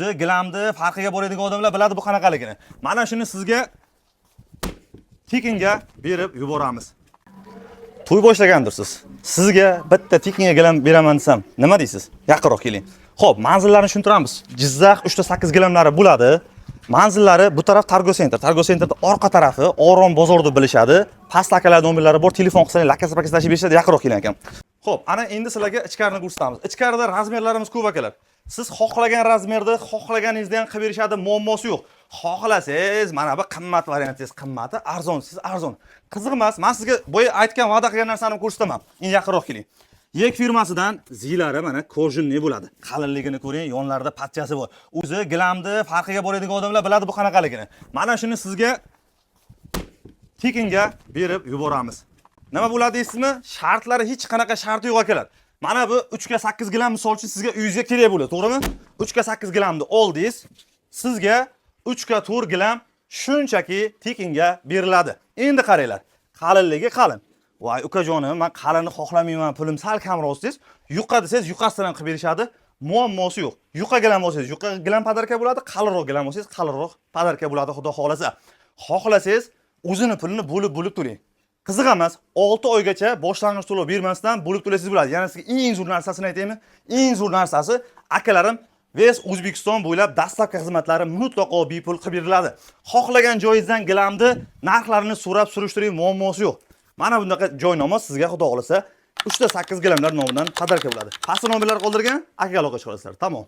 o'zi gilamni farqiga boradigan odamlar biladi bu qanaqaligini. Mana shuni sizga tekinga berib yuboramiz. To'y boshlagandirsiz. Sizga bitta tekinga gilam beraman desam, nima deysiz? Yaqinroq keling. Xo'p, manzillarni tushuntiramiz. Jizzax 3-8 gilamlari bo'ladi. Manzillari bu taraf Targo Center. Targo Centerda orqa tarafi Orom bozor deb bilishadi. Past akalar nomerlari bor. Telefon qilsangiz lakasi paketlashi berishadi, yaqinroq keling ekan. Xo'p, ana endi sizlarga ichkarini ko'rsatamiz. Ichkarida razmerlarimiz ko'p akalar. Siz xohlagan razmerda, xohlaganingizda ham qilib berishadi, muammosi yo'q. Xohlasangiz mana bu qimmat variantingiz qimmati, arzonsiz arzon. Qiziq emas. Men sizga bo'yi aytgan, va'da qilgan narsani ko'rsataman. Endi yaqinroq keling. Yek firmasidan zilari mana korjinli bo'ladi. Qalinligini ko'ring, yonlarida patchasi bor. O'zi gilamni farqiga boradigan odamlar biladi bu qanaqaligini. Mana shuni sizga tekinga berib yuboramiz. Nima bo'ladi deysizmi? Shartlari hech qanaqa sharti yo'q akalar. Mana bu 3 ga 8 gilam misol uchun sizga uyingizga kerak bo'ladi, to'g'rimi? 3 ga 8 gilamni oldingiz, sizga 3 ga 4 gilam shunchaki tekinga beriladi. Endi qaranglar. Qalinligi qalin. Voy ukajonim, men qalinni xohlamayman, pulim sal kamroq desangiz, yuqa desangiz, yuqasidan ham qilib berishadi. Muammosi yo'q. Yuqa gilam olsangiz, yuqa gilam podarka bo'ladi, qalinroq gilam olsangiz, qalinroq podarka bo'ladi, xudo xolasa. Xohlasangiz, o'zini pulini bo'lib to'lang. Qiziq emas, 6 oygacha boshlang'ich to'lov bermasdan bo'lib to'laysiz bo'ladi. Ya'ni sizga eng zo'r narsasini aytaymi? Eng zo'r narsasi akalarim Ves O'zbekiston bo'ylab dastlabki xizmatlari mutlaqo bepul qilib beriladi. Xohlagan joyingizdan gilamni narxlarini so'rab surishtiring, muammosi yo'q. Mana bunaqa joynoma sizga xudo xolasa 3 ta 8 gilamlar nomidan podarka bo'ladi. Pastda nomerlar qoldirgan, akaga aloqa chiqarasizlar. Tamom.